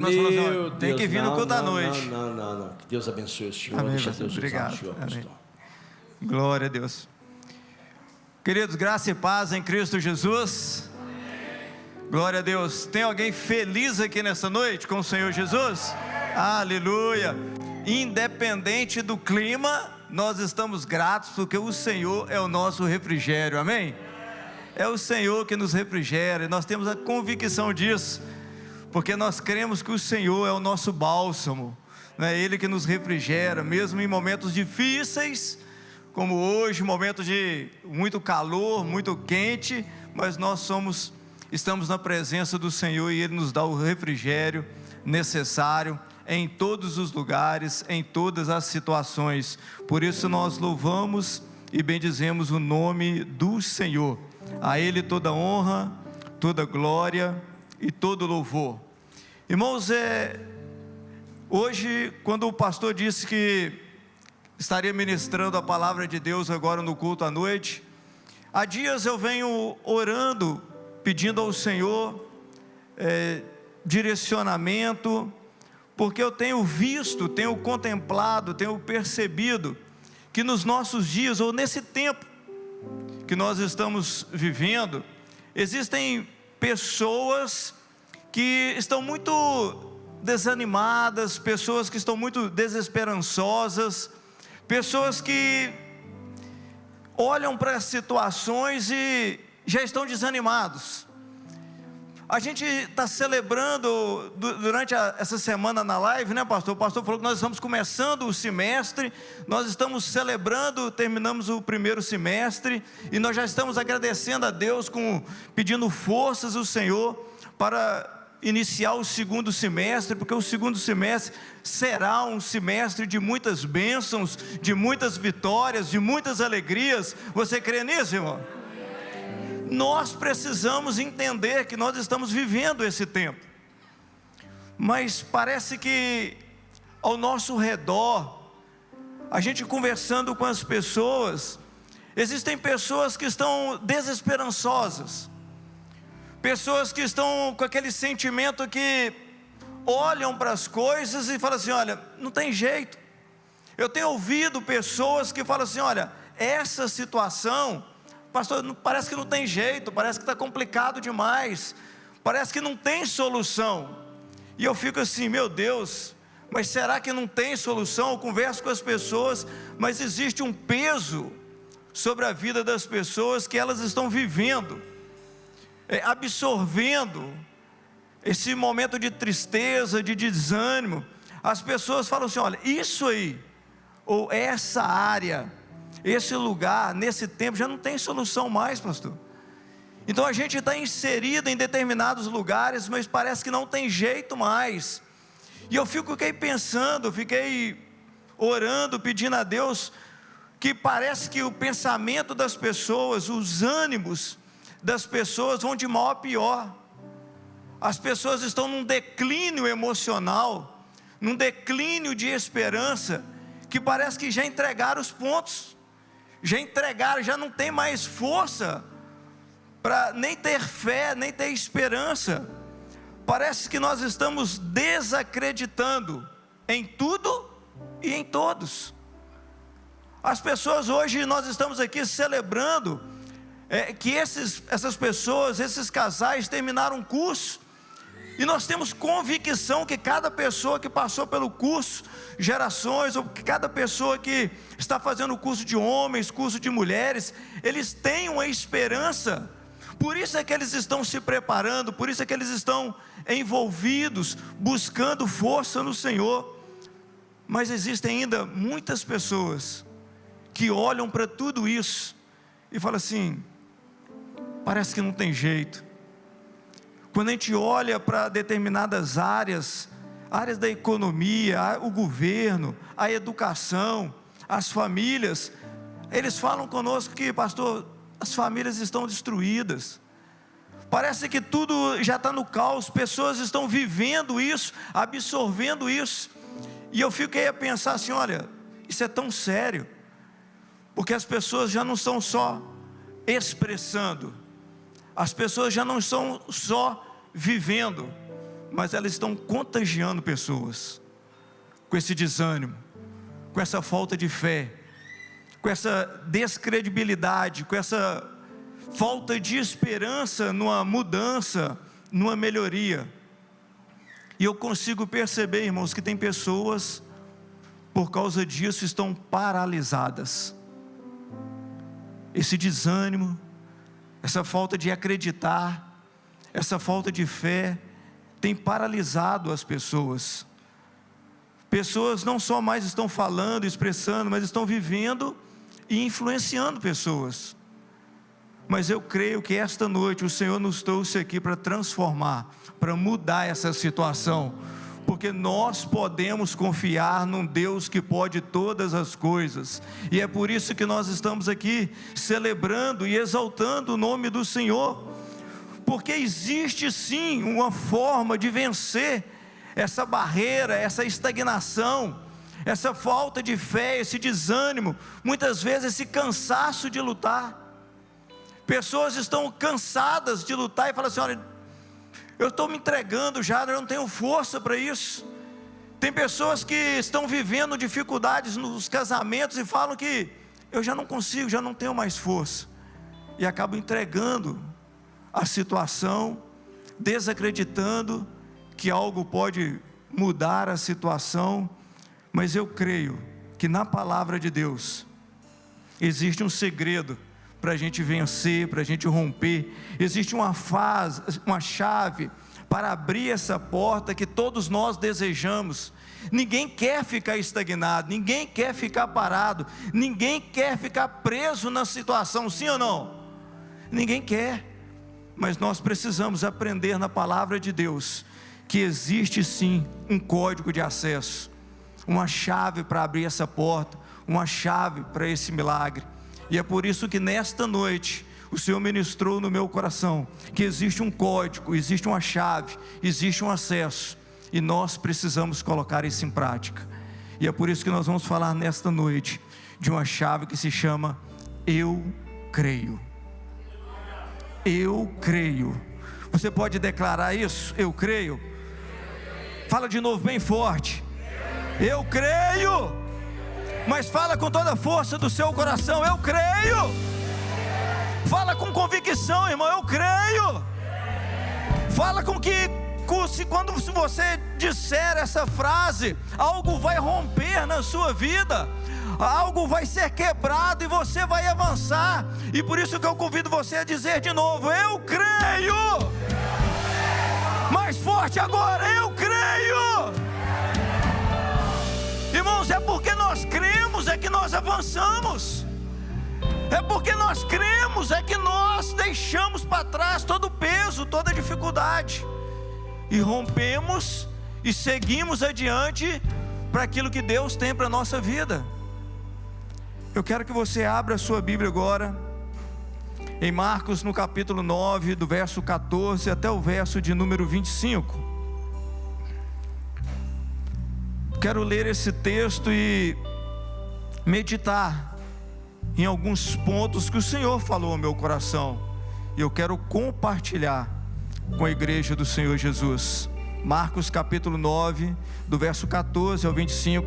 Nós falamos assim, tem que vir no culto da noite. Não. Que Deus abençoe o senhor. Amém, Deixa Deus obrigado. usar o senhor, pastor. Glória a Deus. Queridos, graça e paz em Cristo Jesus. Glória a Deus. Tem alguém feliz aqui nessa noite com o Senhor Jesus? Aleluia. Independente do clima, nós estamos gratos porque o Senhor é o nosso refrigério. Amém? É o Senhor que nos refrigera, e nós temos a convicção disso, porque nós cremos que o Senhor é o nosso bálsamo, é Ele que nos refrigera, mesmo em momentos difíceis, como hoje, momentos de muito calor, muito quente, mas nós estamos na presença do Senhor, e Ele nos dá o refrigério necessário, em todos os lugares, em todas as situações. Por isso nós louvamos e bendizemos o nome do Senhor. A Ele toda honra, toda glória e todo louvor. Irmãos, hoje, quando o pastor disse que estaria ministrando a palavra de Deus agora no culto à noite, há dias eu venho orando, pedindo ao Senhor direcionamento, porque eu tenho visto, tenho contemplado, tenho percebido que nos nossos dias, ou nesse tempo que nós estamos vivendo, existem pessoas que estão muito desanimadas, pessoas que estão muito desesperançosas, pessoas que olham para as situações e já estão desanimados. A gente está celebrando durante essa semana na live, né, pastor? O pastor falou que nós estamos começando o semestre, nós estamos celebrando, terminamos o primeiro semestre, e nós já estamos agradecendo a Deus, pedindo forças ao Senhor para iniciar o segundo semestre, porque o segundo semestre será um semestre de muitas bênçãos, de muitas vitórias, de muitas alegrias. Você crê nisso, irmão? Nós precisamos entender que nós estamos vivendo esse tempo, mas parece que ao nosso redor, a gente conversando com as pessoas, existem pessoas que estão desesperançosas, pessoas que estão com aquele sentimento que olham para as coisas e falam assim: olha, não tem jeito. Eu tenho ouvido pessoas que falam assim: olha, essa situação, pastor, parece que não tem jeito, parece que está complicado demais, parece que não tem solução. E eu fico assim: meu Deus, mas será que não tem solução? Eu converso com as pessoas, mas existe um peso sobre a vida das pessoas que elas estão vivendo, absorvendo esse momento de tristeza, de desânimo. As pessoas falam assim: olha, isso aí, ou essa área, esse lugar, nesse tempo, já não tem solução mais, pastor. Então a gente está inserido em determinados lugares, mas parece que não tem jeito mais. E eu fiquei pensando, fiquei orando, pedindo a Deus, que parece que o pensamento das pessoas, os ânimos das pessoas vão de mal a pior. As pessoas estão num declínio emocional, num declínio de esperança, que parece que já entregaram os pontos, já não tem mais força para nem ter fé, nem ter esperança. Parece que nós estamos desacreditando em tudo e em todos. As pessoas hoje, nós estamos aqui celebrando que essas pessoas, esses casais terminaram um curso, e nós temos convicção que cada pessoa que passou pelo curso, gerações, ou que cada pessoa que está fazendo o curso de homens, curso de mulheres, eles têm uma esperança. Por isso é que eles estão se preparando, por isso é que eles estão envolvidos, buscando força no Senhor. Mas existem ainda muitas pessoas que olham para tudo isso e falam assim: parece que não tem jeito. Quando a gente olha para determinadas áreas da economia, o governo, a educação, as famílias, eles falam conosco que, pastor, as famílias estão destruídas, parece que tudo já está no caos, pessoas estão vivendo isso, absorvendo isso. E eu fiquei a pensar assim: olha, isso é tão sério, porque as pessoas já não estão só expressando, as pessoas já não estão só vivendo, mas elas estão contagiando pessoas com esse desânimo, com essa falta de fé, com essa descredibilidade, com essa falta de esperança numa mudança, numa melhoria. E eu consigo perceber, irmãos, que tem pessoas, por causa disso, estão paralisadas. Esse desânimo, essa falta de acreditar, essa falta de fé, tem paralisado as pessoas. Pessoas não só mais estão falando, expressando, mas estão vivendo e influenciando pessoas. Mas eu creio que esta noite o Senhor nos trouxe aqui para transformar, para mudar essa situação, porque nós podemos confiar num Deus que pode todas as coisas, e é por isso que nós estamos aqui celebrando e exaltando o nome do Senhor, porque existe sim uma forma de vencer essa barreira, essa estagnação, essa falta de fé, esse desânimo, muitas vezes esse cansaço de lutar. Pessoas estão cansadas de lutar e falam assim: olha, eu estou me entregando já, eu não tenho força para isso. Tem pessoas que estão vivendo dificuldades nos casamentos e falam que eu já não consigo, já não tenho mais força, e acabam entregando a situação, desacreditando que algo pode mudar a situação. Mas eu creio que na palavra de Deus existe um segredo para a gente vencer, para a gente romper. Existe uma chave para abrir essa porta que todos nós desejamos. Ninguém quer ficar estagnado, ninguém quer ficar parado, ninguém quer ficar preso na situação, sim ou não? Ninguém quer, mas nós precisamos aprender na palavra de Deus que existe sim um código de acesso, uma chave para abrir essa porta, uma chave para esse milagre. E é por isso que nesta noite o Senhor ministrou no meu coração que existe um código, existe uma chave, existe um acesso, e nós precisamos colocar isso em prática. E é por isso que nós vamos falar nesta noite de uma chave que se chama eu creio. Eu creio. Você pode declarar isso? Eu creio. Fala de novo bem forte. Eu creio. Mas fala com toda a força do seu coração: eu creio. Fala com convicção, irmão: eu creio. Fala com que, quando você disser essa frase, algo vai romper na sua vida, algo vai ser quebrado e você vai avançar. E por isso que eu convido você a dizer de novo: eu creio. Mais forte agora: eu creio. Irmãos, é porque nós cremos é que nós avançamos. É porque nós cremos é que nós deixamos para trás todo o peso, toda a dificuldade, e rompemos e seguimos adiante para aquilo que Deus tem para a nossa vida. Eu quero que você abra a sua Bíblia agora em Marcos, no capítulo 9, do verso 14 até o verso de número 25. Quero ler esse texto e meditar em alguns pontos que o Senhor falou ao meu coração, e eu quero compartilhar com a igreja do Senhor Jesus. Marcos capítulo 9, do verso 14 ao 25,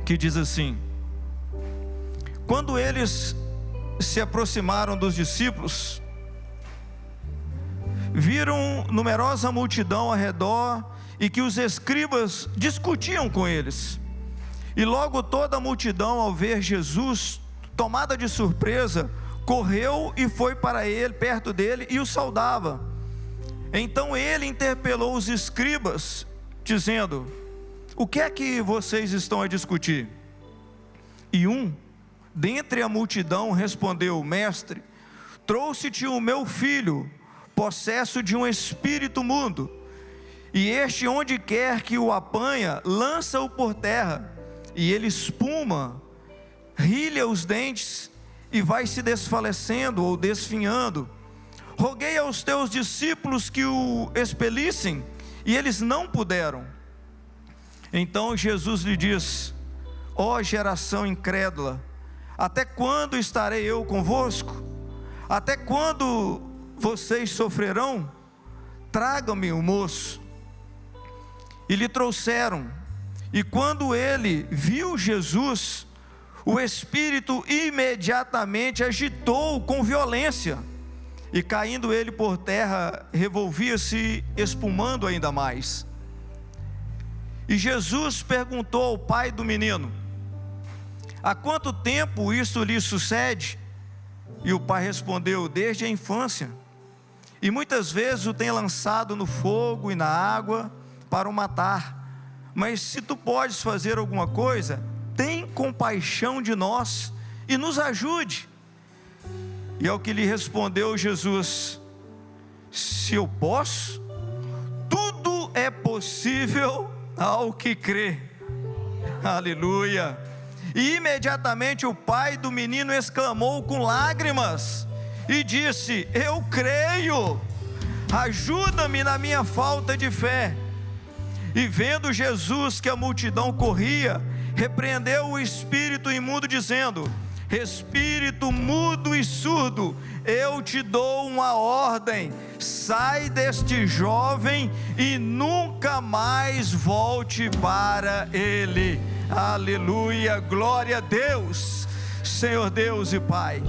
que diz assim: quando eles se aproximaram dos discípulos, viram numerosa multidão ao redor e que os escribas discutiam com eles. E logo toda a multidão, ao ver Jesus, tomada de surpresa, correu e foi para ele, perto dele, e o saudava. Então ele interpelou os escribas, dizendo: o que é que vocês estão a discutir? E um dentre a multidão respondeu: mestre, trouxe-te o meu filho, possesso de um espírito imundo, e este, onde quer que o apanha, lança-o por terra, e ele espuma, rilha os dentes, e vai se desfalecendo ou desfinhando. Roguei aos teus discípulos que o expelissem, e eles não puderam. Então Jesus lhe diz: ó geração incrédula, até quando estarei eu convosco? Até quando vocês sofrerão? tragam-me o moço. E lhe trouxeram. E quando ele viu Jesus, o espírito imediatamente agitou com violência, e caindo ele por terra, revolvia-se, espumando ainda mais. E Jesus perguntou ao pai do menino: há quanto tempo isso lhe sucede? E o pai respondeu: desde a infância, e muitas vezes o tem lançado no fogo e na água para o matar. Mas se tu podes fazer alguma coisa, tem compaixão de nós e nos ajude. E ao que lhe respondeu Jesus: se eu posso, tudo é possível ao que crê. Aleluia. E imediatamente o pai do menino exclamou com lágrimas e disse: eu creio, ajuda-me na minha falta de fé. E vendo Jesus que a multidão corria, repreendeu o espírito imundo, dizendo: espírito mudo e surdo, eu te dou uma ordem: sai deste jovem e nunca mais volte para ele. Aleluia, glória a Deus. Senhor Deus e Pai,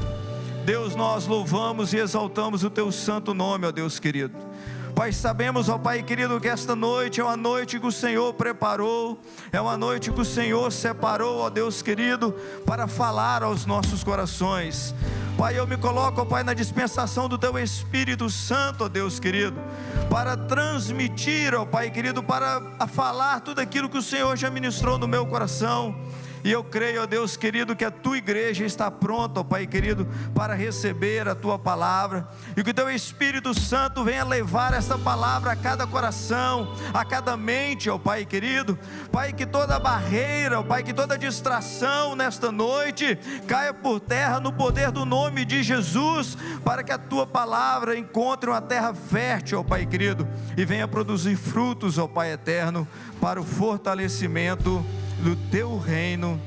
Deus, nós louvamos e exaltamos o teu santo nome, ó Deus querido. Pai, sabemos, ó Pai querido, que esta noite é uma noite que o Senhor preparou, é uma noite que o Senhor separou, ó Deus querido, para falar aos nossos corações. Pai, eu me coloco, ó Pai, na dispensação do Teu Espírito Santo, ó Deus querido, para transmitir, ó Pai querido, para falar tudo aquilo que o Senhor já ministrou no meu coração. E eu creio, ó Deus querido, que a Tua igreja está pronta, ó Pai querido, para receber a Tua palavra, e que o Teu Espírito Santo venha levar essa palavra a cada coração, a cada mente, ó Pai querido. Pai, que toda barreira, ó Pai, que toda distração nesta noite caia por terra no poder do nome de Jesus, para que a Tua palavra encontre uma terra fértil, ó Pai querido, e venha produzir frutos, ó Pai eterno, para o fortalecimento do Teu reino,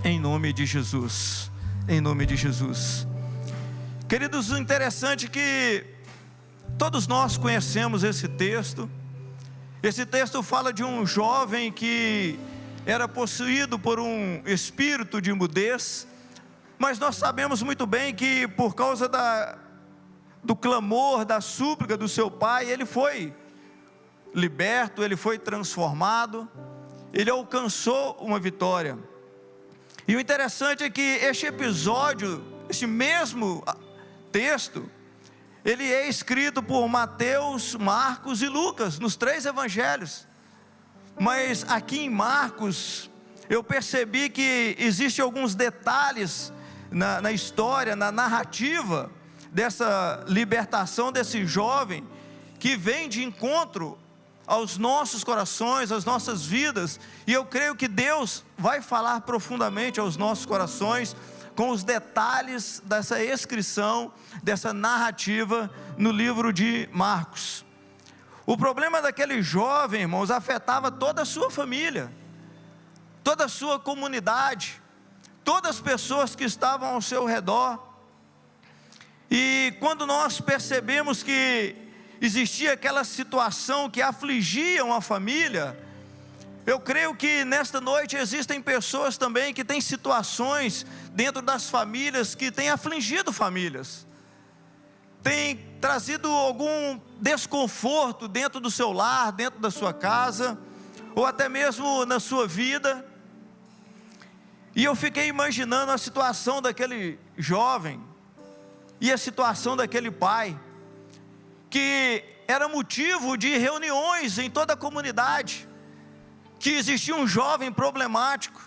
em nome de Jesus, em nome de Jesus. Queridos, o interessante é que todos nós conhecemos esse texto. Esse texto fala de um jovem que era possuído por um espírito de mudez, mas nós sabemos muito bem que por causa do clamor, da súplica do seu pai, ele foi liberto, ele foi transformado, ele alcançou uma vitória. E o interessante é que este episódio, este mesmo texto, ele é escrito por Mateus, Marcos e Lucas, nos 3 evangelhos. Mas aqui em Marcos, eu percebi que existem alguns detalhes na história, na narrativa dessa libertação desse jovem, que vem de encontro aos nossos corações, às nossas vidas, e eu creio que Deus vai falar profundamente aos nossos corações, com os detalhes dessa inscrição, dessa narrativa no livro de Marcos. O problema daquele jovem, irmãos, afetava toda a sua família, toda a sua comunidade, todas as pessoas que estavam ao seu redor. E quando nós percebemos que existia aquela situação que afligia uma família, eu creio que nesta noite existem pessoas também que têm situações dentro das famílias que têm afligido famílias, têm trazido algum desconforto dentro do seu lar, dentro da sua casa, ou até mesmo na sua vida. E eu fiquei imaginando a situação daquele jovem e a situação daquele pai, que era motivo de reuniões em toda a comunidade, que existia um jovem problemático.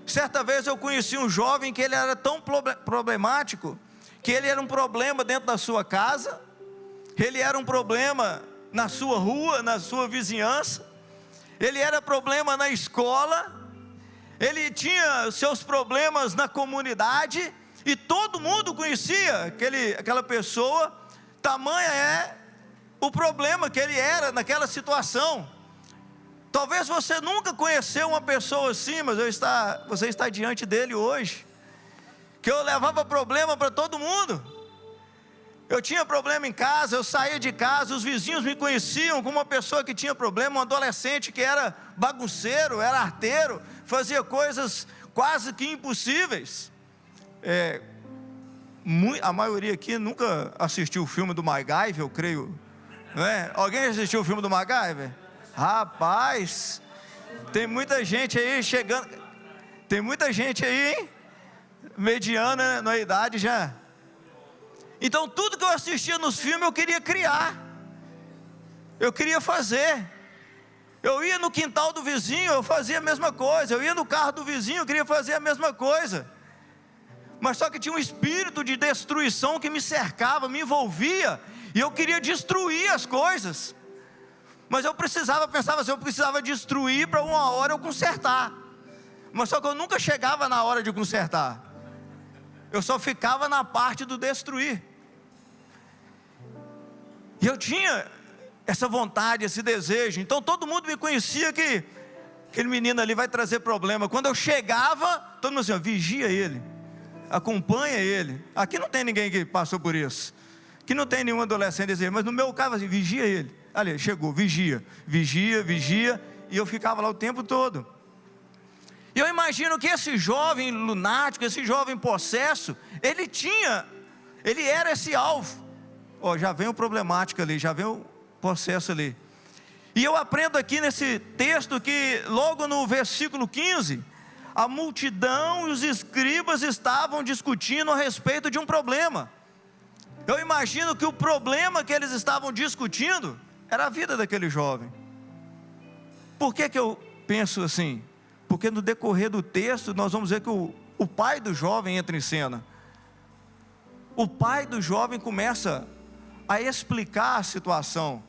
Certa vez eu conheci um jovem que ele era tão problemático, que ele era um problema dentro da sua casa, ele era um problema na sua rua, na sua vizinhança, ele era problema na escola, ele tinha seus problemas na comunidade, e todo mundo conhecia aquela pessoa. Tamanha é o problema que ele era naquela situação. Talvez você nunca conheceu uma pessoa assim, mas você está diante dele hoje, que eu levava problema para todo mundo. Eu tinha problema em casa, eu saía de casa, os vizinhos me conheciam como uma pessoa que tinha problema, um adolescente que era bagunceiro, era arteiro, fazia coisas quase que impossíveis. A maioria aqui nunca assistiu o filme do MacGyver, eu creio, não é? Alguém assistiu o filme do MacGyver? Rapaz, tem muita gente aí chegando, tem muita gente aí, hein? Mediana na idade já. Então tudo que eu assistia nos filmes eu queria criar, eu queria fazer. Eu ia no quintal do vizinho, eu fazia a mesma coisa. Eu ia no carro do vizinho, eu queria fazer a mesma coisa. Mas só que tinha um espírito de destruição que me cercava, me envolvia, e eu queria destruir as coisas. Mas eu pensava assim, eu precisava destruir para uma hora eu consertar. Mas só que eu nunca chegava na hora de consertar. Eu só ficava na parte do destruir. E eu tinha essa vontade, esse desejo. Então todo mundo me conhecia que aquele menino ali vai trazer problema. Quando eu chegava, todo mundo assim, vigia ele, acompanha ele. Aqui não tem ninguém que passou por isso. Aqui não tem nenhum adolescente assim, mas no meu caso assim, vigia ele. Ali, chegou, vigia. E eu ficava lá o tempo todo. E eu imagino que esse jovem lunático, esse jovem possesso, ele era esse alvo. Já vem o problemático ali, já vem o possesso ali. E eu aprendo aqui nesse texto que logo no versículo 15, a multidão e os escribas estavam discutindo a respeito de um problema. Eu imagino que o problema que eles estavam discutindo era a vida daquele jovem. Por que eu penso assim? Porque no decorrer do texto nós vamos ver que o pai do jovem entra em cena. O pai do jovem começa a explicar a situação.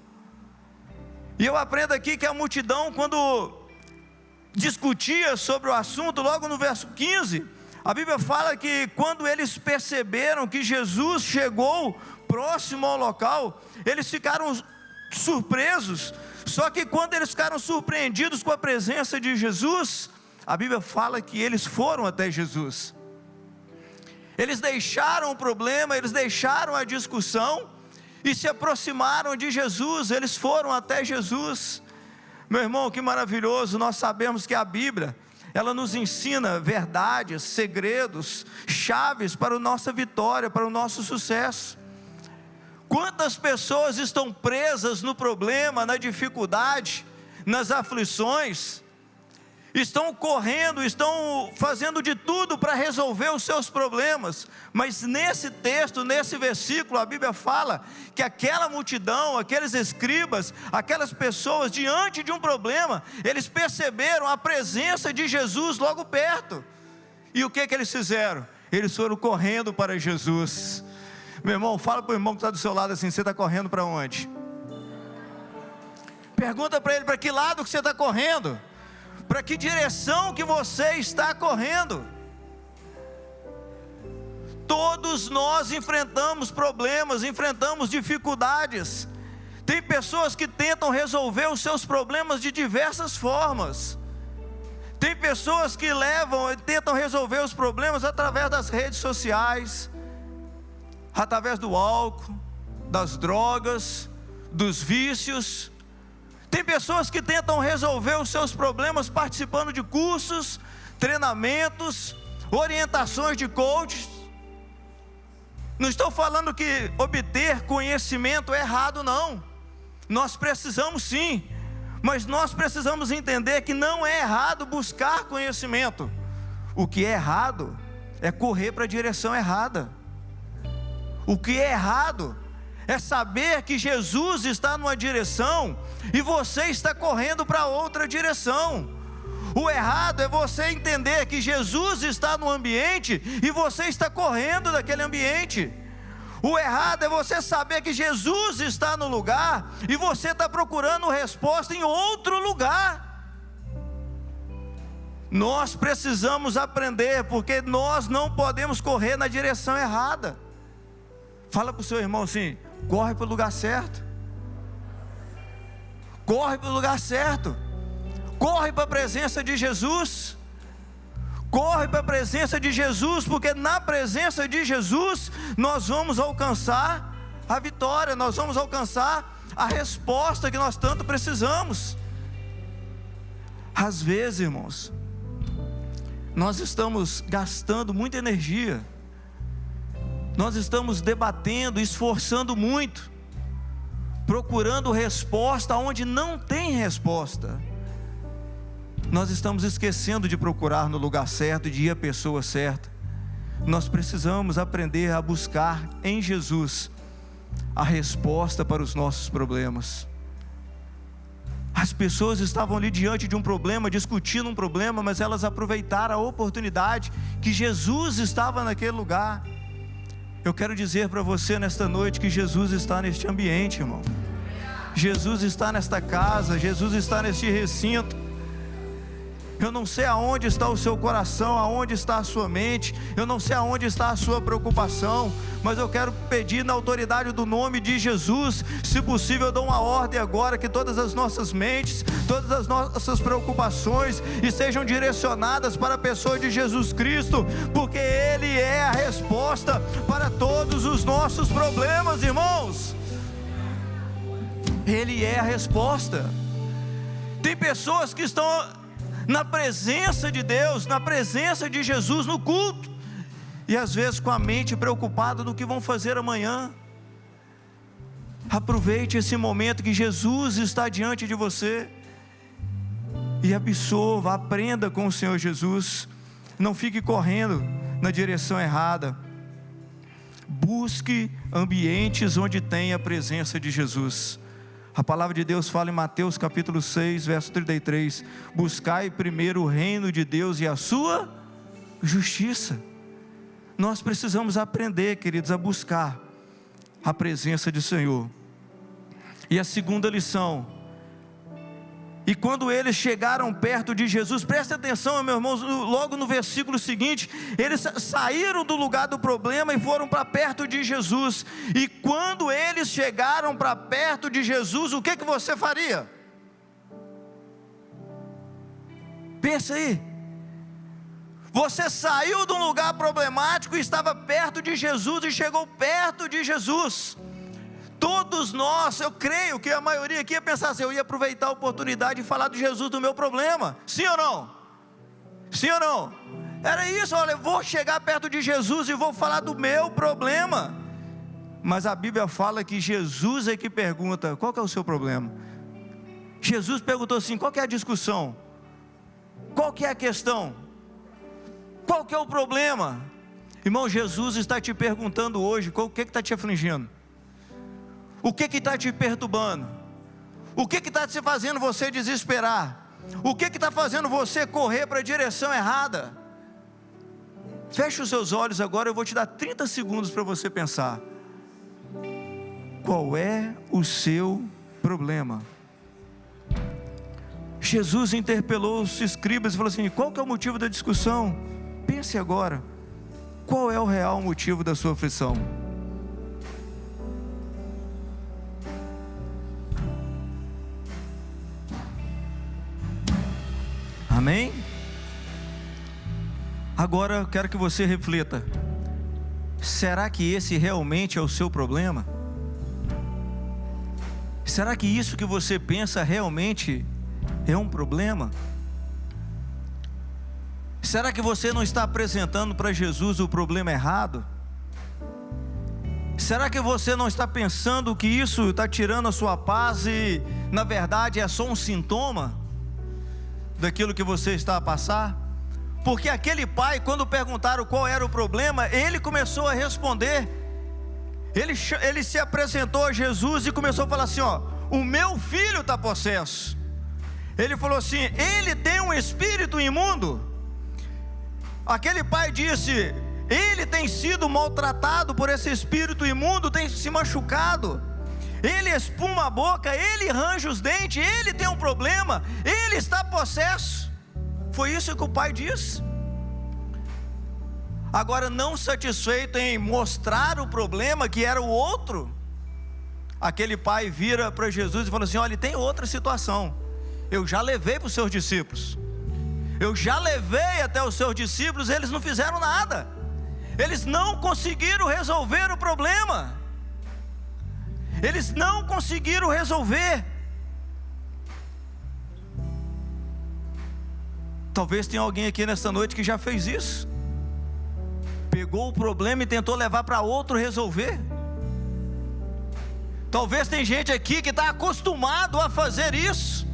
E eu aprendo aqui que a multidão, quando discutia sobre o assunto, logo no verso 15, a Bíblia fala que quando eles perceberam que Jesus chegou próximo ao local, eles ficaram surpresos. Só que quando eles ficaram surpreendidos com a presença de Jesus, a Bíblia fala que eles foram até Jesus. Eles deixaram o problema, eles deixaram a discussão e se aproximaram de Jesus. Eles foram até Jesus. Meu irmão, que maravilhoso. Nós sabemos que a Bíblia, ela nos ensina verdades, segredos, chaves para a nossa vitória, para o nosso sucesso. Quantas pessoas estão presas no problema, na dificuldade, nas aflições, estão correndo, estão fazendo de tudo para resolver os seus problemas, mas nesse texto, nesse versículo, a Bíblia fala que aquela multidão, aqueles escribas, aquelas pessoas diante de um problema, eles perceberam a presença de Jesus logo perto, e o que eles fizeram? Eles foram correndo para Jesus. Meu irmão, fala para o irmão que está do seu lado assim, você está correndo para onde? Pergunta para ele, para que lado que você está correndo? Para que direção que você está correndo? Todos nós enfrentamos problemas, enfrentamos dificuldades. Tem pessoas que tentam resolver os seus problemas de diversas formas. Tem pessoas que tentam resolver os problemas através das redes sociais, através do álcool, das drogas, dos vícios. Tem pessoas que tentam resolver os seus problemas participando de cursos, treinamentos, orientações de coaches. Não estou falando que obter conhecimento é errado, não. Nós precisamos sim, mas nós precisamos entender que não é errado buscar conhecimento. O que é errado é correr para a direção errada. O que é errado é saber que Jesus está numa direção e você está correndo para outra direção. O errado é você entender que Jesus está no ambiente e você está correndo daquele ambiente. O errado é você saber que Jesus está no lugar e você está procurando resposta em outro lugar. Nós precisamos aprender, porque nós não podemos correr na direção errada. Fala para o seu irmão assim, corre para o lugar certo. Corre para o lugar certo. Corre para a presença de Jesus. Corre para a presença de Jesus, porque na presença de Jesus nós vamos alcançar a vitória, nós vamos alcançar a resposta que nós tanto precisamos. Às vezes, irmãos, nós estamos gastando muita energia, nós estamos debatendo, esforçando muito, procurando resposta onde não tem resposta. Nós estamos esquecendo de procurar no lugar certo, de ir à pessoa certa. Nós precisamos aprender a buscar em Jesus a resposta para os nossos problemas. As pessoas estavam ali diante de um problema, discutindo um problema, mas elas aproveitaram a oportunidade que Jesus estava naquele lugar. Eu quero dizer para você nesta noite que Jesus está neste ambiente, irmão. Jesus está nesta casa, Jesus está neste recinto. Eu não sei aonde está o seu coração, aonde está a sua mente, eu não sei aonde está a sua preocupação, mas eu quero pedir na autoridade do nome de Jesus, se possível eu dou uma ordem agora, que todas as nossas mentes, todas as nossas preocupações estejam direcionadas para a pessoa de Jesus Cristo, porque Ele é a resposta para todos os nossos problemas, irmãos. Ele é a resposta. Tem pessoas que estão na presença de Deus, na presença de Jesus, no culto, e às vezes com a mente preocupada do que vão fazer amanhã. Aproveite esse momento que Jesus está diante de você, e absorva, aprenda com o Senhor Jesus. Não fique correndo na direção errada. Busque ambientes onde tem a presença de Jesus. A palavra de Deus fala em Mateus capítulo 6, verso 33, buscai primeiro o reino de Deus e a sua justiça. Nós precisamos aprender, queridos, a buscar a presença do Senhor. E a segunda lição: e quando eles chegaram perto de Jesus, preste atenção, meu irmão, logo no versículo seguinte, eles saíram do lugar do problema e foram para perto de Jesus. E quando eles chegaram para perto de Jesus, o que você faria? Pensa aí. Você saiu de um lugar problemático e estava perto de Jesus, e chegou perto de Jesus. Todos nós, eu creio que a maioria aqui ia pensar assim: eu ia aproveitar a oportunidade de falar de Jesus, do meu problema. Sim ou não? Sim ou não? Era isso, olha, eu vou chegar perto de Jesus e vou falar do meu problema. Mas a Bíblia fala que Jesus é que pergunta: qual que é o seu problema? Jesus perguntou assim: qual que é a discussão? Qual que é a questão? Qual que é o problema? Irmão, Jesus está te perguntando hoje: o que está te afligindo? O que está te perturbando? O que está te fazendo você desesperar? O que está fazendo você correr para a direção errada? Feche os seus olhos agora, eu vou te dar 30 segundos para você pensar. Qual é o seu problema? Jesus interpelou os escribas e falou assim: qual que é o motivo da discussão? Pense agora, qual é o real motivo da sua aflição? Amém? Agora eu quero que você reflita: será que esse realmente é o seu problema? Será que isso que você pensa realmente é um problema? Será que você não está apresentando para Jesus o problema errado? Será que você não está pensando que isso está tirando a sua paz e na verdade é só um sintoma daquilo que você está a passar? Porque aquele pai, quando perguntaram qual era o problema, ele começou a responder. Ele se apresentou a Jesus e começou a falar assim: ó, o meu filho está possesso. Ele falou assim: ele tem um espírito imundo. Aquele pai disse: ele tem sido maltratado por esse espírito imundo, tem se machucado, ele espuma a boca, ele arranja os dentes, ele tem um problema, ele está possesso. Foi isso que o pai disse. Agora, não satisfeito em mostrar o problema que era o outro, aquele pai vira para Jesus e fala assim: olha, tem outra situação. Eu já levei para os seus discípulos, eu já levei até os seus discípulos, eles não fizeram nada, eles não conseguiram resolver o problema. eles não conseguiram resolver. Talvez tenha alguém aqui nessa noite que já fez isso. Pegou o problema e tentou levar para outro resolver. Talvez tem gente aqui que está acostumado a fazer isso.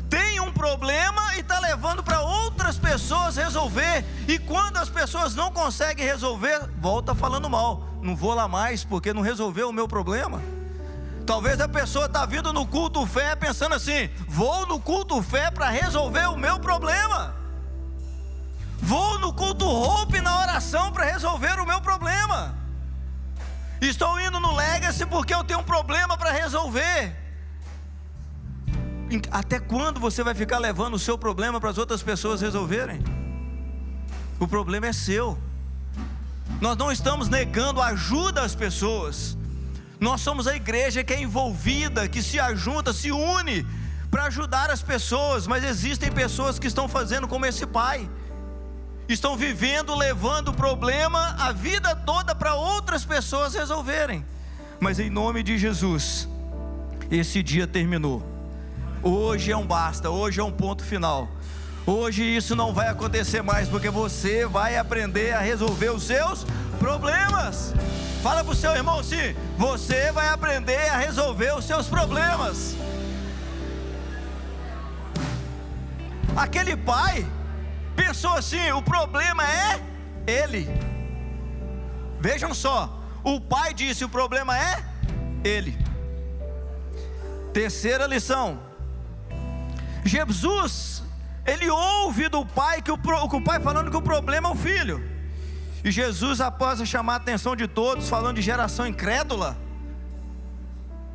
Tem um problema e está levando para outras pessoas resolver. E quando as pessoas não conseguem resolver, volta falando mal. Não vou lá mais porque não resolveu o meu problema. Talvez a pessoa está vindo no culto fé pensando assim: vou no culto fé para resolver o meu problema. Vou no culto hope na oração para resolver o meu problema. Estou indo no Legacy porque eu tenho um problema para resolver. Até quando você vai ficar levando o seu problema para as outras pessoas resolverem? O problema é seu. Nós não estamos negando ajuda às pessoas. Nós somos a igreja que é envolvida, que se ajunta, se une para ajudar as pessoas. Mas existem pessoas que estão fazendo como esse pai. Estão vivendo, levando o problema a vida toda para outras pessoas resolverem. Mas em nome de Jesus, esse dia terminou. Hoje é um basta, hoje é um ponto final. Hoje isso não vai acontecer mais, porque você vai aprender a resolver os seus problemas. Fala para o seu irmão assim: você vai aprender a resolver os seus problemas. Aquele pai pensou assim: o problema é ele. Vejam só, o pai disse: o problema é ele. Terceira lição: Jesus, ele ouve do pai que o pai falando que o problema é o filho. E Jesus, após chamar a atenção de todos, falando de geração incrédula,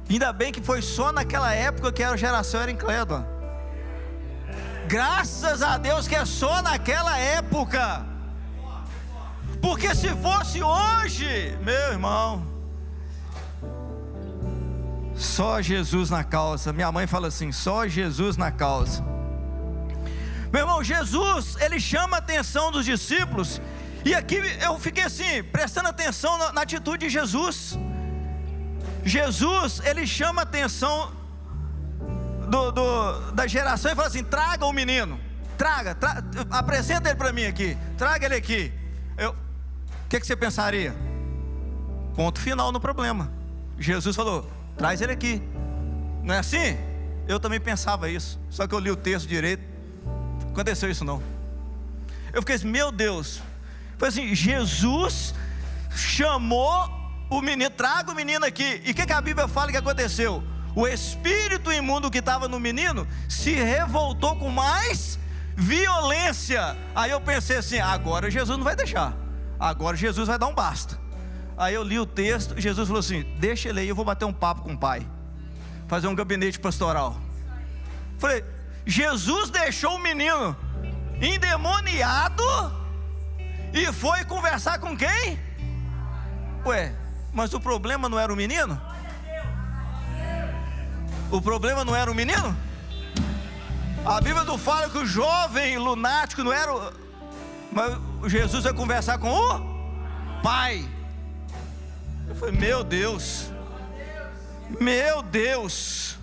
ainda bem que foi só naquela época que a geração era incrédula. Graças a Deus que é só naquela época, porque se fosse hoje, meu irmão, só Jesus na causa. Minha mãe fala assim: só Jesus na causa. Meu irmão, Jesus, ele chama a atenção dos discípulos. E aqui eu fiquei assim, prestando atenção na atitude de Jesus. Jesus, ele chama a atenção da geração e fala assim: traga o menino, apresenta ele para mim aqui, traga ele aqui. O que você pensaria? Ponto final no problema. Jesus falou: traz ele aqui. Não é assim? Eu também pensava isso, só que eu li o texto direito, não aconteceu isso não. Eu fiquei assim: meu Deus. Foi assim, Jesus chamou o menino, traga o menino aqui. E o que a Bíblia fala que aconteceu? O espírito imundo que estava no menino se revoltou com mais violência. Aí eu pensei assim: agora Jesus não vai deixar, agora Jesus vai dar um basta. Aí eu li o texto, Jesus falou assim: deixa ele aí, eu vou bater um papo com o pai, fazer um gabinete pastoral. Falei: Jesus deixou o menino endemoniado e foi conversar com quem? Ué, mas o problema não era o menino? O problema não era o menino? A Bíblia não fala que o jovem lunático não era o... Mas Jesus vai conversar com o pai. Eu falei: meu Deus, meu Deus.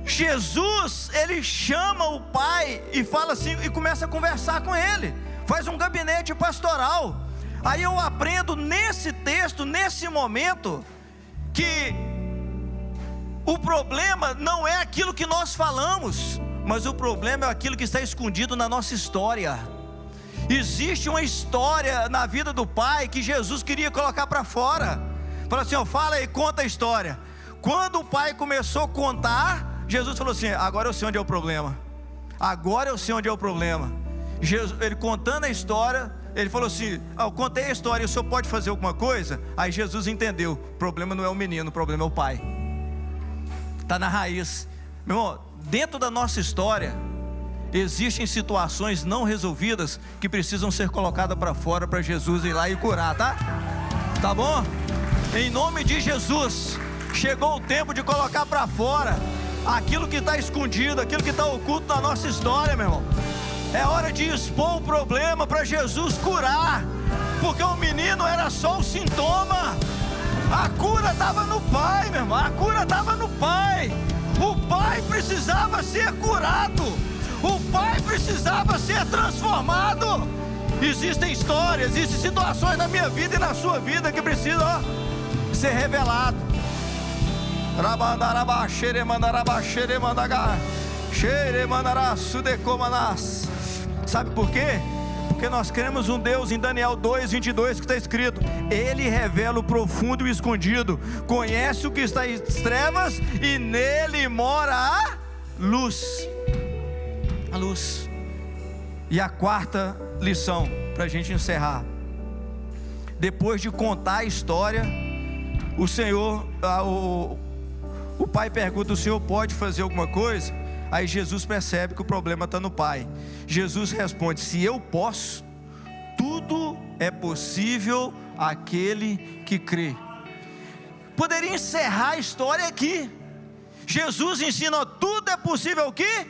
Jesus, ele chama o pai e fala assim, e começa a conversar com ele, faz um gabinete pastoral. Aí eu aprendo nesse texto, nesse momento, que o problema não é aquilo que nós falamos, mas o problema é aquilo que está escondido na nossa história. Existe uma história na vida do pai que Jesus queria colocar para fora. Fala assim: ó, fala aí, conta a história. Quando o pai começou a contar, Jesus falou assim: agora eu sei onde é o problema. Agora eu sei onde é o problema. Jesus, ele contando a história, ele falou assim: eu contei a história, o senhor pode fazer alguma coisa? Aí Jesus entendeu: o problema não é o menino, o problema é o pai. Está na raiz. Meu irmão, dentro da nossa história existem situações não resolvidas que precisam ser colocadas para fora, para Jesus ir lá e curar, tá? Tá bom? Em nome de Jesus, chegou o tempo de colocar para fora aquilo que está escondido, aquilo que está oculto na nossa história, meu irmão. É hora de expor o problema para Jesus curar, porque o menino era só o sintoma. A cura estava no Pai, meu irmão. A cura estava no Pai. O Pai precisava ser curado. O Pai precisava ser transformado. Existem histórias, existem situações na minha vida e na sua vida que precisam ser reveladas. Sabe por quê? Porque nós cremos um Deus em Daniel 2:22 que está escrito: Ele revela o profundo e o escondido, conhece o que está em trevas e nele mora a luz. A luz. E a quarta lição, para a gente encerrar: depois de contar a história, o Senhor, o pai pergunta: o Senhor pode fazer alguma coisa? Aí Jesus percebe que o problema está no Pai. Jesus responde: se eu posso, tudo é possível àquele que crê. Poderia encerrar a história aqui. Jesus ensina: tudo é possível ao que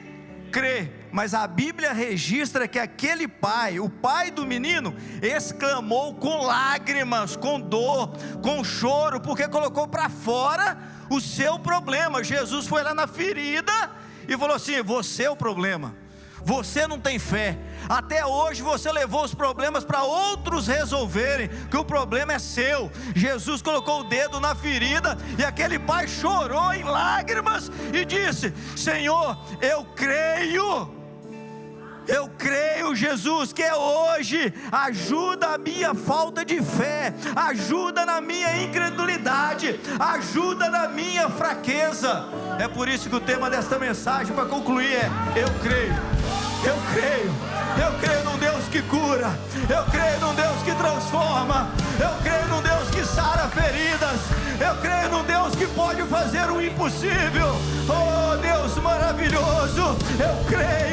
crê. Mas a Bíblia registra que aquele pai, o pai do menino, exclamou com lágrimas, com dor, com choro, porque colocou para fora o seu problema. Jesus foi lá na ferida e falou assim: você é o problema, você não tem fé, até hoje você levou os problemas para outros resolverem, que o problema é seu. Jesus colocou o dedo na ferida e aquele pai chorou em lágrimas e disse: Senhor, eu creio, Jesus, que é hoje. Ajuda a minha falta de fé, ajuda na minha incredulidade, ajuda na minha fraqueza. É por isso que o tema desta mensagem, para concluir, é: eu creio num Deus que cura, eu creio num Deus que transforma, eu creio num Deus que sara feridas, eu creio num Deus que pode fazer o impossível. Oh, Deus maravilhoso, eu creio.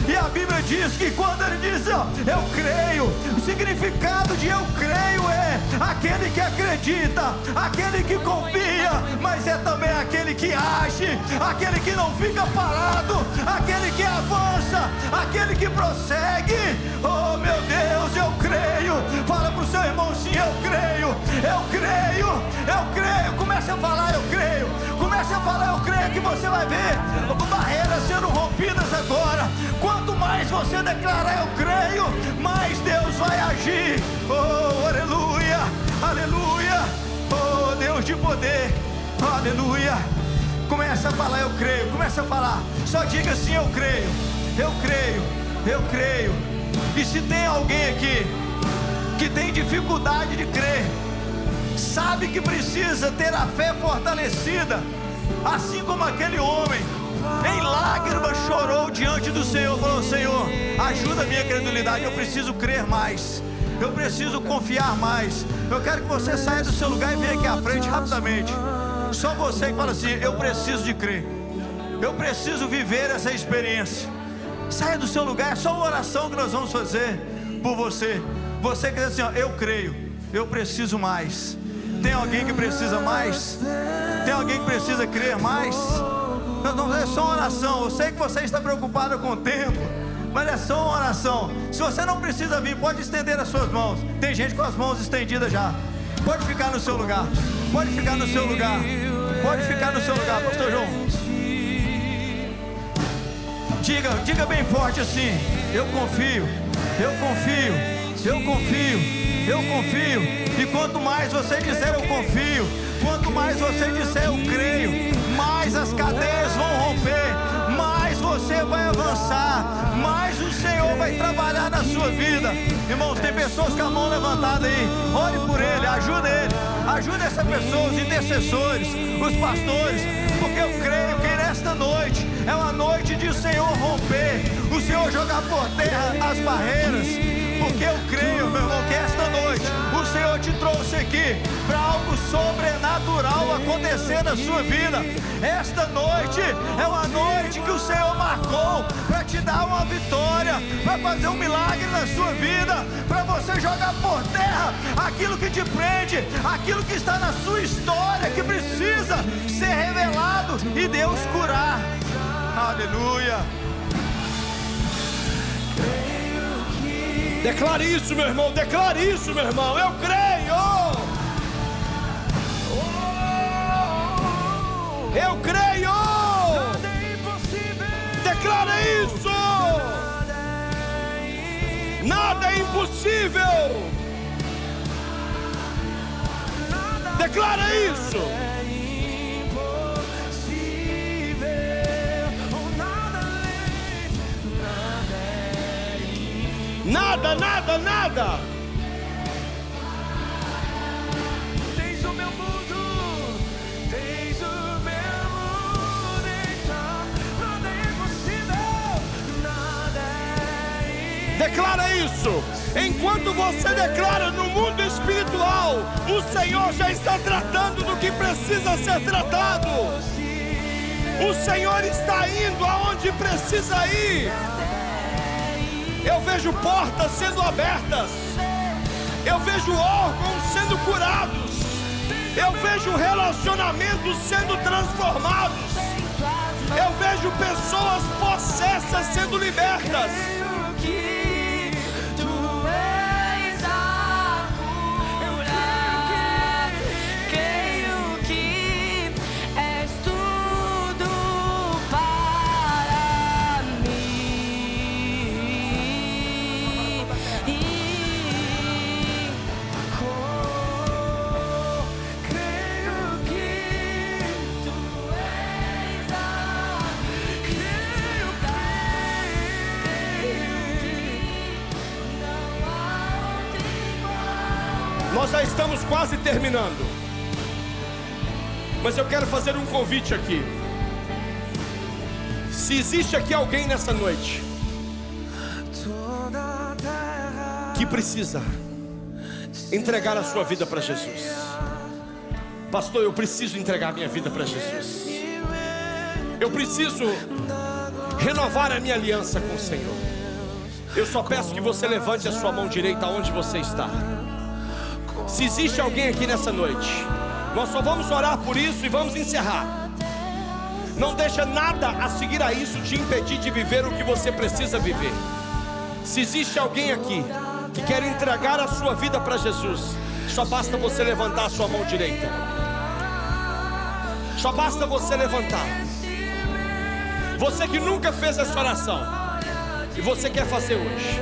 E a Bíblia diz que quando ele diz eu creio, o significado de eu creio é aquele que acredita, aquele que confia, mas é também aquele que age, aquele que não fica parado, aquele que avança, aquele que prossegue. Oh meu Deus, eu creio. Fala para o seu irmão assim: eu creio. Comece a falar: eu creio. Comece a falar: eu creio, que você vai ver barreiras sendo rompidas agora. Quanto mais você declarar eu creio, mais Deus vai agir. Oh, aleluia, aleluia. Oh, Deus de poder, aleluia. Começa a falar: eu creio. Começa a falar, só diga assim: eu creio. E se tem alguém aqui que tem dificuldade de crer, sabe que precisa ter a fé fortalecida, assim como aquele homem em lágrimas chorou diante do Senhor, falou: Senhor, ajuda a minha credulidade, eu preciso crer mais, eu preciso confiar mais. Eu quero que você saia do seu lugar e venha aqui à frente rapidamente. Só você que fala assim: eu preciso de crer, eu preciso viver essa experiência. Saia do seu lugar, é só uma oração que nós vamos fazer por você. Você que diz assim: ó, eu creio, eu preciso mais. Tem alguém que precisa mais? Tem alguém que precisa crer mais? Não, é só uma oração. Eu sei que você está preocupado com o tempo, mas é só uma oração. Se você não precisa vir, pode estender as suas mãos. Tem gente com as mãos estendidas já. Pode ficar no seu lugar. Pode ficar no seu lugar. Pode ficar no seu lugar, pastor João. Diga bem forte assim: eu confio. E quanto mais você disser eu confio, quanto mais você disser eu creio, mais as cadeias vão romper, mais você vai avançar, mais o Senhor vai trabalhar na sua vida. Irmãos, tem pessoas com a mão levantada aí, ore por ele, ajude essa pessoa, os intercessores, os pastores, porque eu creio que nesta noite é uma noite de o Senhor romper, o Senhor jogar por terra as barreiras. Porque eu creio, meu irmão, que esta noite o Senhor te trouxe aqui para algo sobrenatural acontecer na sua vida. Esta noite é uma noite que o Senhor marcou para te dar uma vitória, para fazer um milagre na sua vida, para você jogar por terra aquilo que te prende, aquilo que está na sua história, que precisa ser revelado e Deus curar. Aleluia. Declare isso, meu irmão, eu creio. Eu creio. Declara isso. Nada é impossível. Declara isso. Nada, nada, nada. Tens o meu mundo, tens o meu mundo, então nada é impossível, nada é impossível. Declara isso. Enquanto você declara no mundo espiritual, o Senhor já está tratando do que precisa ser tratado. O Senhor está indo aonde precisa ir. Eu vejo portas sendo abertas. Eu vejo órgãos sendo curados. Eu vejo relacionamentos sendo transformados. Eu vejo pessoas possessas sendo libertas. Nós já estamos quase terminando, mas eu quero fazer um convite aqui. Se existe aqui alguém nessa noite que precisa entregar a sua vida para Jesus, pastor, eu preciso entregar a minha vida para Jesus. Eu preciso renovar a minha aliança com o Senhor. Eu só peço que você levante a sua mão direita onde você está. Se existe alguém aqui nessa noite, nós só vamos orar por isso e vamos encerrar. Não deixa nada a seguir a isso te impedir de viver o que você precisa viver. Se existe alguém aqui que quer entregar a sua vida para Jesus, só basta você levantar a sua mão direita. Só basta você levantar. Você que nunca fez essa oração e você quer fazer hoje.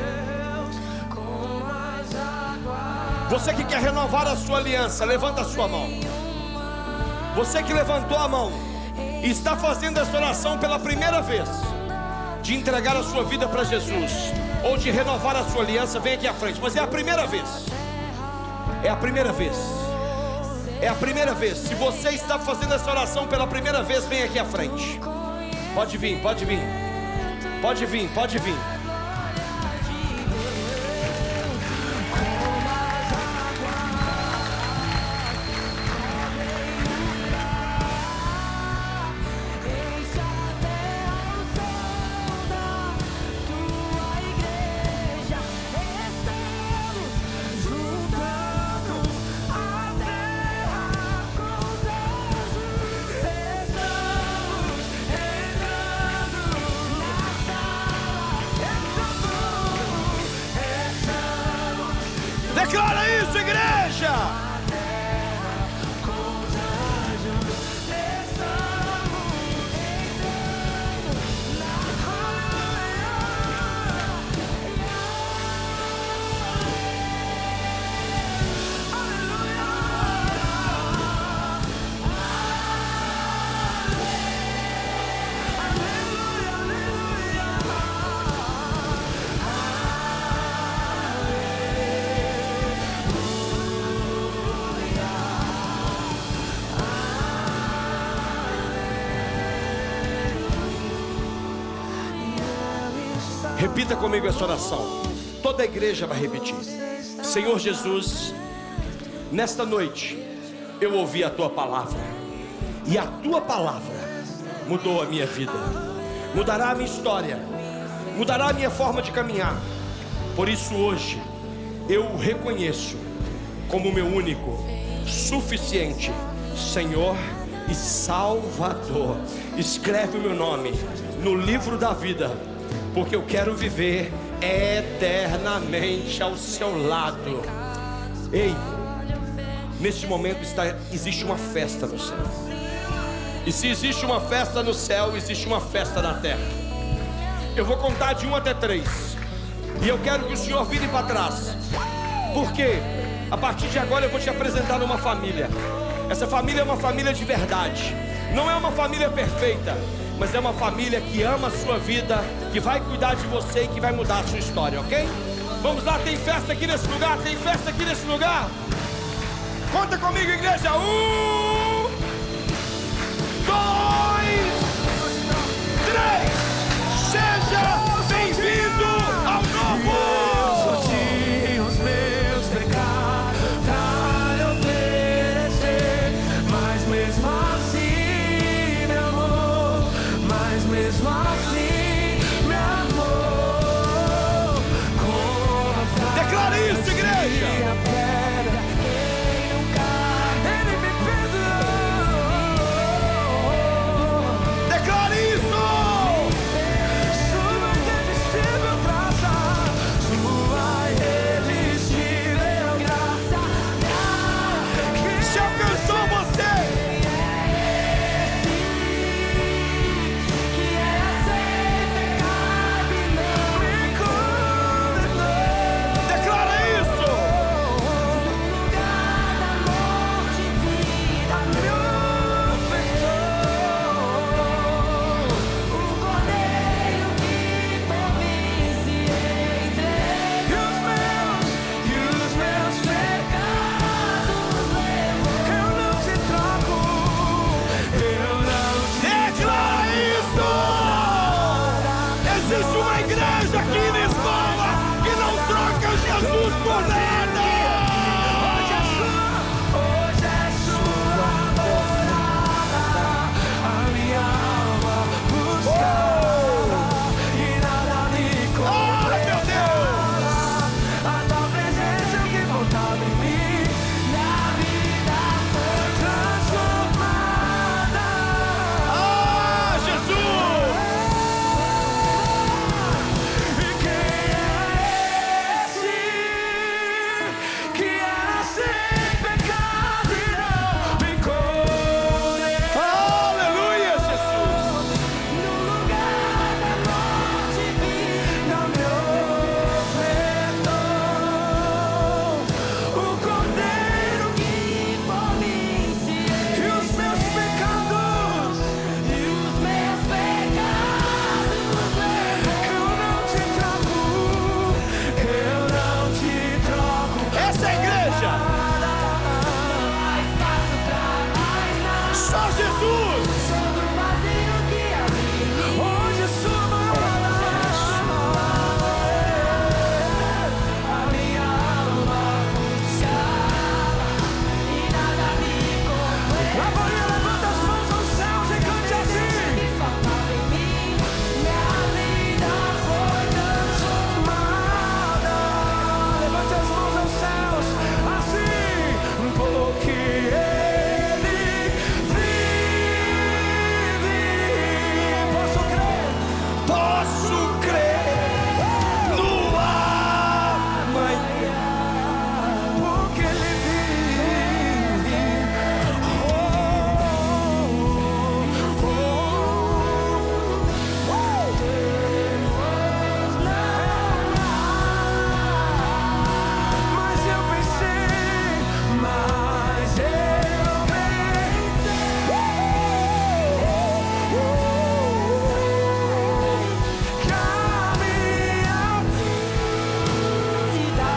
Você que quer renovar a sua aliança, levanta a sua mão. Você que levantou a mão e está fazendo essa oração pela primeira vez, de entregar a sua vida para Jesus, ou de renovar a sua aliança, vem aqui à frente. Mas é a primeira vez. É a primeira vez. É a primeira vez. Se você está fazendo essa oração pela primeira vez, vem aqui à frente. Pode vir, pode vir. Pode vir, pode vir. Declara isso, igreja! Repita comigo essa oração. Toda a igreja vai repetir. Senhor Jesus, nesta noite eu ouvi a tua palavra, e a tua palavra mudou a minha vida, mudará a minha história, mudará a minha forma de caminhar. Por isso hoje eu o reconheço como meu único, suficiente Senhor e Salvador. Escreve o meu nome no livro da vida, porque eu quero viver eternamente ao seu lado. Ei, neste momento existe uma festa no céu. E se existe uma festa no céu, existe uma festa na terra. Eu vou contar de 1 até 3. E eu quero que o Senhor vire para trás. Porque a partir de agora eu vou te apresentar uma família. Essa família é uma família de verdade. Não é uma família perfeita, mas é uma família que ama a sua vida, que vai cuidar de você e que vai mudar a sua história, ok? Vamos lá, tem festa aqui nesse lugar? Tem festa aqui nesse lugar? Conta comigo, igreja. 1, 2, 3. Seja bem-vindo ao novo. Os meus pecados pra lhe oferecer, mas mesmo assim me amou, mas mesmo assim me amou. Declara isso, igreja. Ele me perdoou. Declara isso. Sua irresistível graça, sua irresistível graça, Se alcançou você. que era sem pecado e não me condenou. Declara isso. No lugar da morte, vida me ofertou. O cordeiro que por mim se entregou. E os meus pecados levou. Eu não te troco, eu não te Declara isso. Existe uma igreja aqui em Lisboa que não troca Jesus por nada. Hoje é sua morada, a minha alma buscava e nada me Ai, meu Deus. a tua presença que voltava em mim, minha vida foi transformada. Ah, Jesus. E quem é esse que era sem pecado e não me condenou? Aleluia, Jesus. No lugar da morte, vida me ofertou. O cordeiro que por mim se entregou. E os meus pecados levou. Eu não te troco. Essa é a igreja. Só Jesus. Hoje sua a minha alma buscava e nada me condenou. Agora levanta as mãos aos céus e cante assim. Minha vida foi transformada. Levante as mãos aos céus assim, porque Ele vive. Posso crer. Posso crer no amanhã. Porque Ele vive. Mas eu pensei, que a minha vida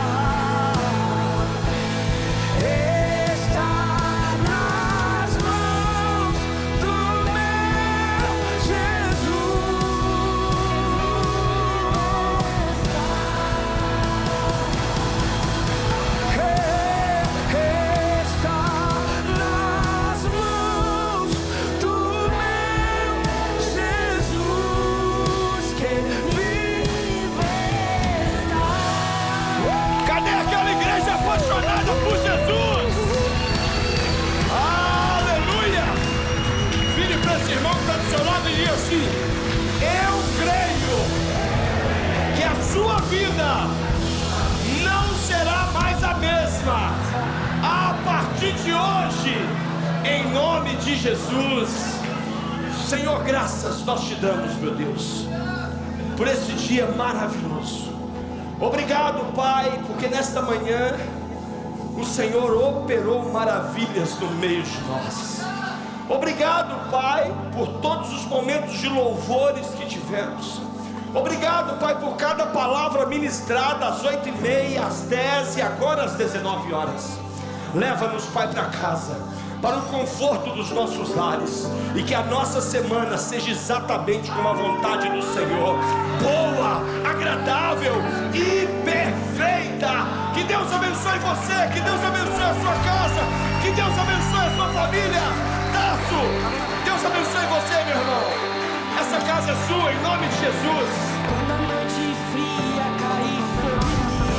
está nas mãos do meu Jesus. Está nas mãos do meu Jesus que vive está. Cadê aquela igreja apaixonada por Jesus? Aleluia! Vire para esse irmão que está do seu lado e diga assim: eu creio que a sua vida não será mais a mesma a partir de hoje, em nome de Jesus. Senhor, graças nós te damos, meu Deus, por esse dia maravilhoso. Obrigado, Pai, porque nesta manhã o Senhor operou maravilhas no meio de nós. Obrigado, Pai, por todos os momentos de louvores que tivemos. Obrigado, Pai, por cada palavra ministrada às 8h30, às 10 e agora às 19 horas. Leva-nos, Pai, para casa, para o conforto dos nossos lares, e que a nossa semana seja exatamente como a vontade do Senhor, boa, agradável e perfeita. Que Deus abençoe você, que Deus abençoe a sua casa, que Deus abençoe a sua família. Tasso, Deus abençoe você, meu irmão. Essa casa é sua, em nome de Jesus. Quando a noite fria cair sobre mim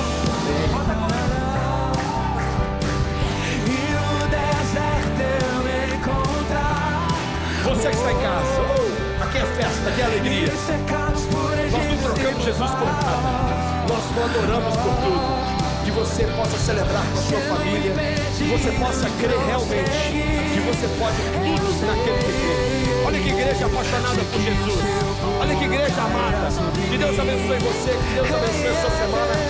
e no deserto eu me encontrar, Você que está em casa, aqui é festa, aqui é alegria. Nós não trocamos Jesus por nada, nós o adoramos por tudo. Que você possa celebrar com a sua família, que você possa crer realmente que você pode tudo naquele que crê. Olha que igreja apaixonada por Jesus, olha que igreja amada. Que Deus abençoe você, que Deus abençoe a sua semana.